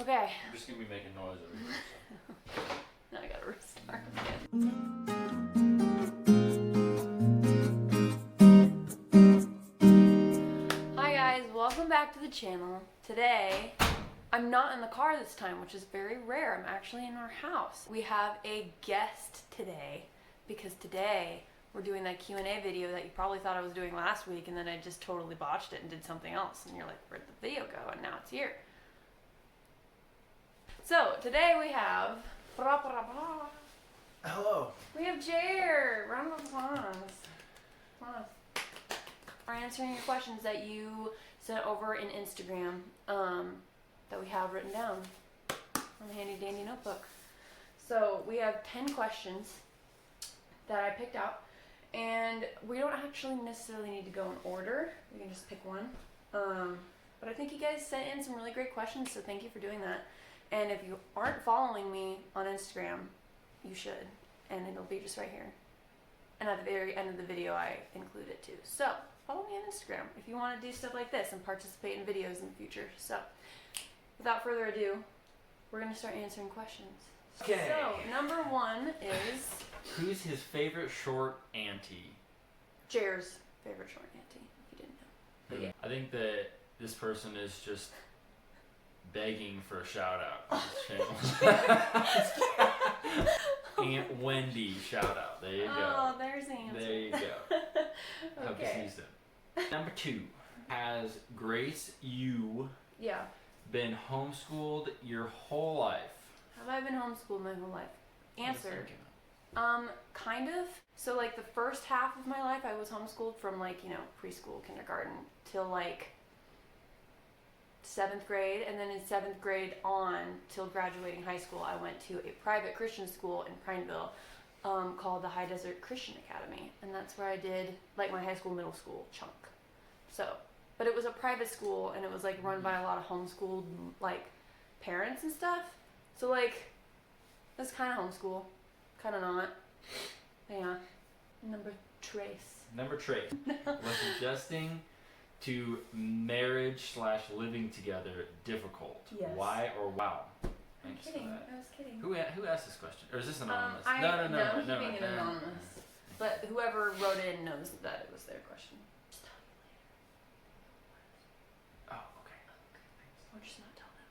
Okay. I'm just gonna be making noise over here. So. Now I gotta restart again. Hi guys, welcome back to the channel. Today, I'm not in the car this time, which is very rare. I'm actually in our house. We have a guest today because today we're doing that Q&A video that you probably thought I was doing last week, and then I just totally botched it and did something else. And you're like, where'd the video go? And now it's here. So today we have Hello. We have Jer. Round of applause. We're answering your questions that you sent over in Instagram that we have written down on the handy dandy notebook. So we have 10 questions that I picked out, and we don't actually necessarily need to go in order. We can just pick one. But I think you guys sent in some really great questions, so thank you for doing that. And if you aren't following me on Instagram, you should, and it'll be just right here. And at the very end of the video, I include it too. So follow me on Instagram if you want to do stuff like this and participate in videos in the future. So without further ado, we're going to start answering questions. Okay. So number one is Who's his favorite short auntie? Jer's favorite short auntie, if you didn't know. But yeah. I think that this person is just begging for a shout out on this channel. Aunt Wendy shout out. There you go. Oh, there's the answer. There you go. Hope Okay. you sees them. Number 2. Has Grace, you Yeah. been homeschooled your whole life? Have I been homeschooled my whole life? Answer. Thinking. Kind of. So like the first half of my life I was homeschooled from like, you know, preschool, kindergarten till like 7th grade, and then in 7th grade on till graduating high school I went to a private Christian school in Prineville called the High Desert Christian Academy, and that's where I did like my high school middle school chunk. So, but it was a private school, and it was like run by a lot of homeschooled like parents and stuff, so like it's kind of homeschool, kind of not. Yeah. Number trace. Number trace. Was adjusting to marriage/living together difficult? Yes. Why or wow? I'm Thanks for kidding. that. I was kidding. Who asked this question? Or is this anonymous? No, keeping it no. anonymous. But whoever wrote in knows that it was their question. Just tell you later. Oh, okay. Or just not tell them.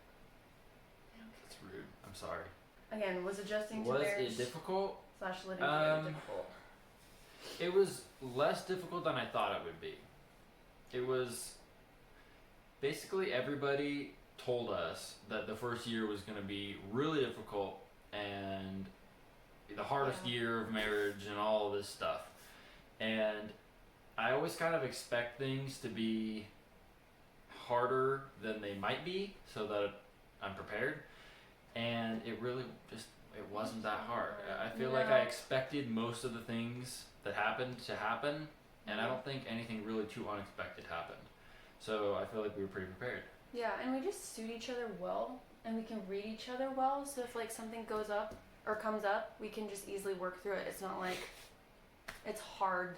They don't That's rude. I'm sorry. care. Again, was adjusting to Was marriage it difficult? / living together difficult? It was less difficult than I thought it would be. It was basically everybody told us that the first year was going to be really difficult and the hardest year of marriage and all of this stuff. And I always kind of expect things to be harder than they might be so that I'm prepared. And it really just, it wasn't that hard. I feel like I expected most of the things that happened to happen, and I don't think anything really too unexpected happened. So I feel like we were pretty prepared. Yeah, and we just suit each other well, and we can read each other well, so if like something goes up or comes up, we can just easily work through it. It's not like it's hard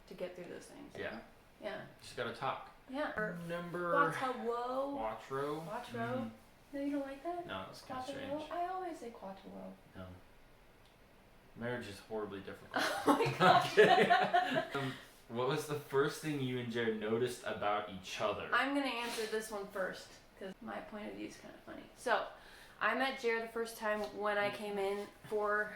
to get through those things. Yeah. Yeah. Just gotta talk. Yeah. Number... Quattro. Quattro? Quattro. No, you don't like that? No, it's kind of Quattro? strange. I always say quattro. No. Marriage is horribly difficult. Oh my gosh. What was the first thing you and Jared noticed about each other? I'm going to answer this one first because my point of view is kind of funny. So, I met Jared the first time when I came in for...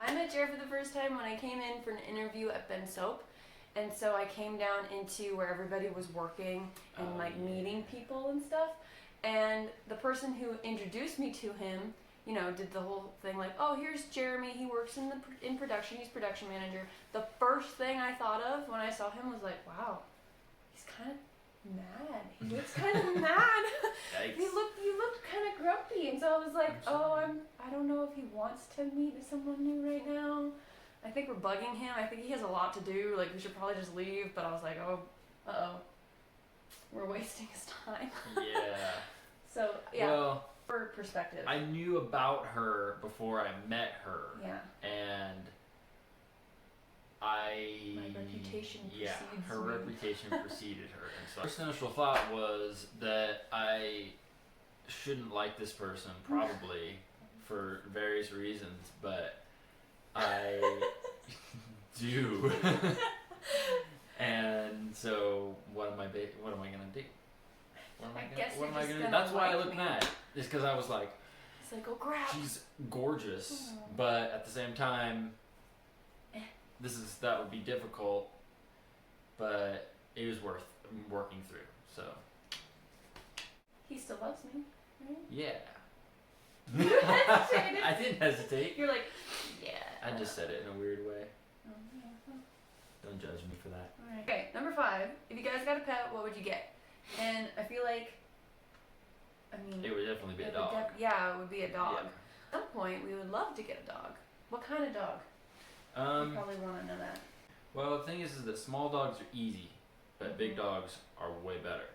I met Jared for the first time when I came in for an interview at Ben Soap. And so I came down into where everybody was working and like meeting people and stuff. And the person who introduced me to him, you know, did the whole thing like, oh, here's Jeremy, he works in production, he's production manager. The first thing I thought of when I saw him was like, wow, he's kind of mad. He looks kind of mad. Yikes. You looked kind of grumpy, and so I was like, I don't know if he wants to meet someone new right now. I think we're bugging him. I think he has a lot to do. Like, we should probably just leave. But I was like, we're wasting his time. Yeah. So yeah. Well, for perspective. I knew about her before I met her. Yeah. And My reputation yeah, precedes her me. reputation preceded her. And so, first initial thought was that I shouldn't like this person, probably for various reasons, but I do. And so, what am I gonna do? What am I gonna do? That's why I look mad. It's because I was like, it's like, oh crap. she's gorgeous, Aww. but at the same time, that would be difficult, but it was worth working through. So He still loves me, right? yeah. You hesitated. I didn't hesitate. You're like, yeah. I just said it in a weird way. Oh, yeah. Don't judge me for that. Alright. Okay, number 5. If you guys got a pet, what would you get? And I feel like, It would definitely be a it dog. would it would be a dog. Yeah. At some point, we would love to get a dog. What kind of dog? You probably want to know that. Well, the thing is that small dogs are easy, but big dogs are way better.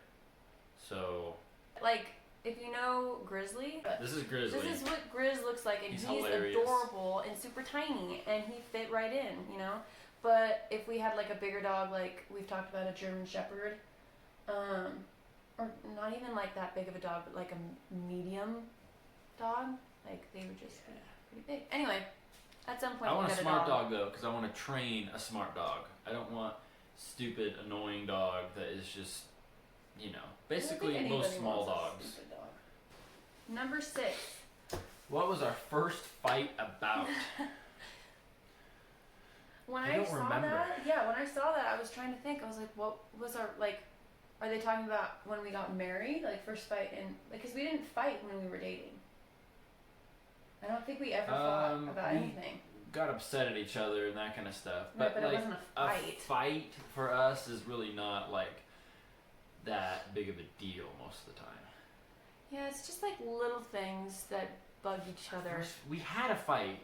So Like, if you know Grizzly, this is Grizzly. this is what Grizz looks like, and He's he's hilarious. adorable and super tiny, and he fit right in, you know. But if we had like a bigger dog, like we've talked about a German Shepherd, or not even like that big of a dog, but like a medium dog, like they would just be pretty big. Anyway, at some point I we'll want a get smart a dog. dog though, because I want to train a smart dog. I don't want stupid, annoying dog that is just, basically I don't think most anybody small wants a dogs. stupid dog. Number 6. What was our first fight about? When I I don't saw remember. when I saw that, I was trying to think. I was like, what was our, like, are they talking about when we got married? Like, first fight in, because we didn't fight when we were dating. I don't think we ever fought about we anything. got upset at each other and that kind of stuff. Right, but it like, wasn't a fight. fight for us is really not like that big of a deal most of the time. Yeah, it's just like little things that bug each other. First, we had a fight,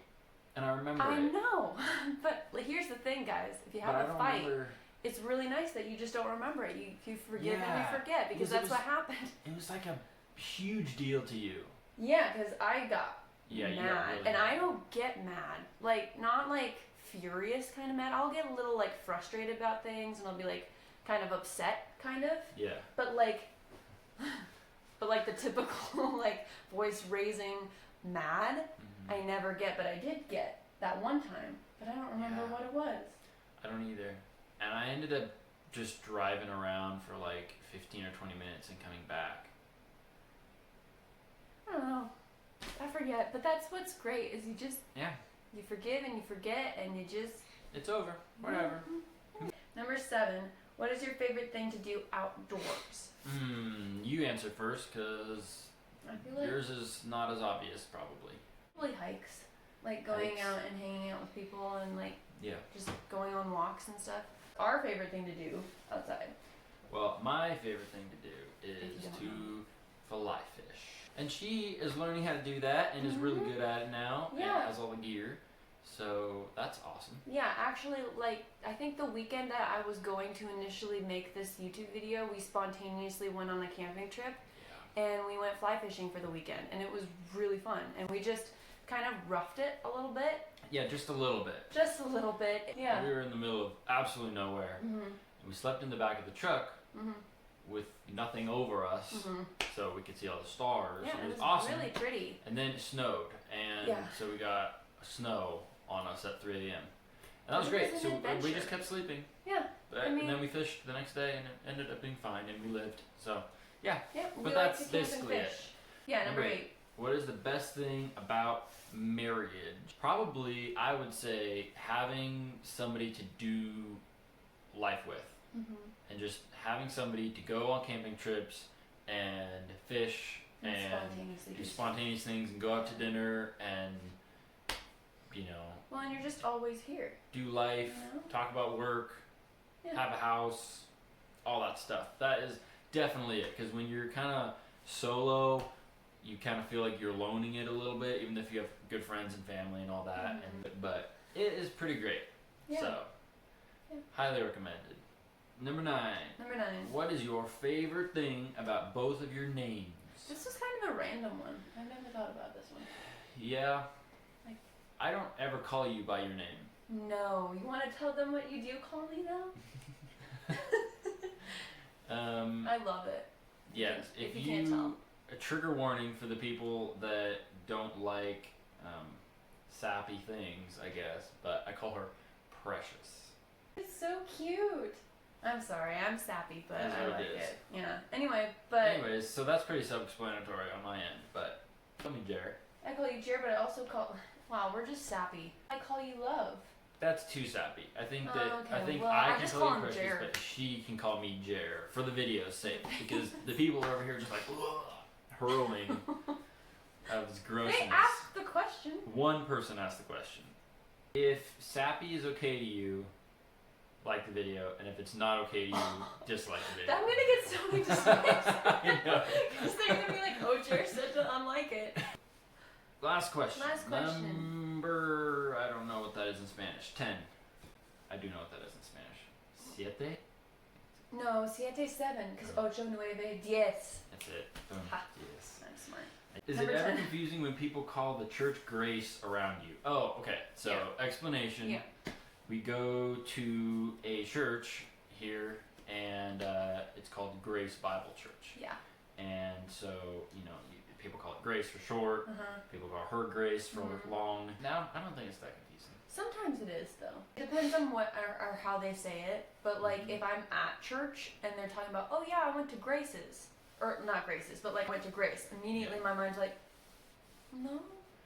and I remember I it. know, but like, here's the thing, guys. If you But I have a don't fight, remember. it's really nice that you just don't remember it. You forgive and Yeah, you forget, because because it that's was- what happened. It was like a huge deal to you. Yeah, because I got Yeah, you mad, got really and mad. I don't get mad, like not like furious kind of mad. I'll get a little like frustrated about things, and I'll be like kind of upset, kind of. Yeah. But like the typical like voice raising mad, Mhm. I never get. But I did get that one time, but I don't remember Yeah. what it was. I don't either. And I ended up just driving around for like 15 or 20 minutes and coming back. I don't know. I forget, but that's what's great is you forgive and you forget, and you just. It's over. Whatever. Number 7. What is your favorite thing to do outdoors? You answer first, because I feel like yours is not as obvious, probably. probably hikes, like going Hikes. out and hanging out with people and like Yeah. just going on walks and stuff. Our favorite thing to do outside. Well, my favorite thing to do If is you don't to fly fish. And she is learning how to do that and is really good at it now. Yeah. And has all the gear. So that's awesome. Yeah, actually, like I think the weekend that I was going to initially make this YouTube video, we spontaneously went on a camping trip, and we went fly fishing for the weekend, and it was really fun. And we just kind of roughed it a little bit. Yeah, just a little bit. Just a little bit. Yeah. We were in the middle of absolutely nowhere. Mhm. And we slept in the back of the truck Mhm. with nothing over us, Mhm. so we could see all the stars. Yeah, it was awesome. really pretty. And then it snowed, and Yeah. so we got snow on us at 3 a.m. And that was It great. was So an we adventure. just kept sleeping. Yeah. But, I mean- and then we fished the next day, and it ended up being fine, and we lived. So, yeah. Yep. We But like that's to camp and basically it. fish. Yeah, number Number 8. What is the best thing about marriage? Probably, I would say, having somebody to do life with. Mhm. And just having somebody to go on camping trips and fish And and spontaneously do just- spontaneous things and go out to dinner and, Well, and you're just always here. do life, You know? talk about work, Yeah. have a house, all that stuff. That is definitely it. Because when you're kind of solo, you kind of feel like you're loaning it a little bit, even if you have good friends and family and all that. But it is pretty great. Yeah. So, Yeah. highly recommended. Number 9. Number 9. What is your favorite thing about both of your names? This was kind of a random one. I never thought about this one. Yeah. Like- I don't ever call you by your name. No. You want to tell them what you do call me though? I love it. Yes, if you can't tell. A trigger warning for the people that don't like sappy things, I guess, but I call her Precious. It's so cute. I'm sorry, I'm sappy, but That's I what like it is. it. Yeah. Anyways, so that's pretty self-explanatory on my end, but call me Jer. I call you Jer, but I also call. Wow, we're just sappy. I call you Love. That's too sappy. I think that Okay, I think well, I I can just call call you him Precious, Jer. but she can call me Jer for the video's sake, because the people over here are just like hurling of this grossness. They asked the question. One person asked the question. If sappy is okay to you, like the video, and if it's not okay to you, dislike the video. I'm gonna get so many dislikes. I know. Because they're gonna be like, oh, Jer said to unlike it. Last question. Last question. Number, I don't know what that is in Spanish. 10. I do know what that is in Spanish. Siete? No, 7, because 8, 9, 10. That's it. Boom. Ha. Yes. I'm smart. Is Number it ever 10. confusing when people call the church grace around you? Oh, okay. So, explanation. Yeah. We go to a church here, and it's called Grace Bible Church. Yeah. And so, people call it Grace for short. People call her Grace for long. Now, I don't think it's that confusing. Sometimes it is though. It depends on what or how they say it. But like if I'm at church and they're talking about, oh yeah, I went to Grace's, or not Grace's, but like went to Grace. Immediately my mind's like, no,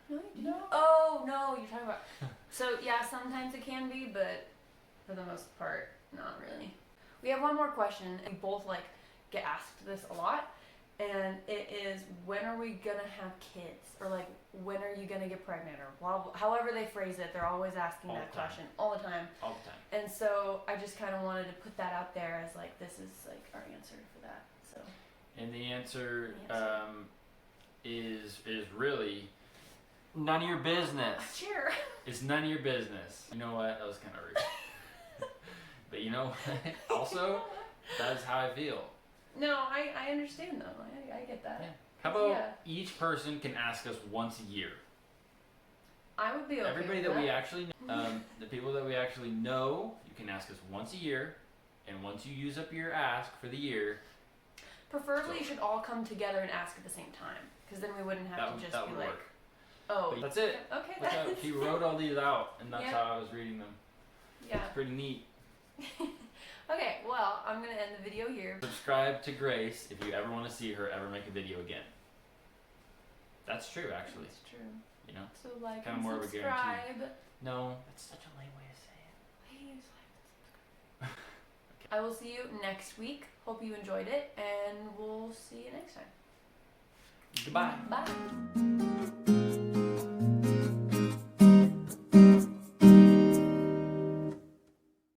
you didn't. No. Oh no, you're talking about. So yeah, sometimes it can be, but for the most part, not really. We have one more question, and we both like get asked this a lot. And it is, when are we gonna have kids? Or like, when are you gonna get pregnant? Or however they phrase it, they're always asking that question all the time. All the time. And so I just kind of wanted to put that out there as like, this is like our answer for that. So. And the answer is really none of your business. Cheer. It's none of your business. You know what? That was kind of rude. But you know what? Also, that's how I feel. No, I understand though. I get that. Yeah. How about each person can ask us once a year? I would be okay. Everybody with that that we actually the people that we actually know, you can ask us once a year, and once you use up your ask for the year. Preferably, you should all come together and ask at the same time, because then we wouldn't have to just be like, work. oh. But that's it. Okay. Look how she wrote all these out, and that's Yeah. how I was reading them. Yeah. It's pretty neat. Okay, well, I'm going to end the video here. Subscribe to Grace if you ever want to see her ever make a video again. That's true, actually. That's true. You know? So like Kinda and more of a subscribe. guarantee. No, that's such a lame way to say it. Please like and subscribe. I will see you next week. Hope you enjoyed it, and we'll see you next time. Goodbye. Bye.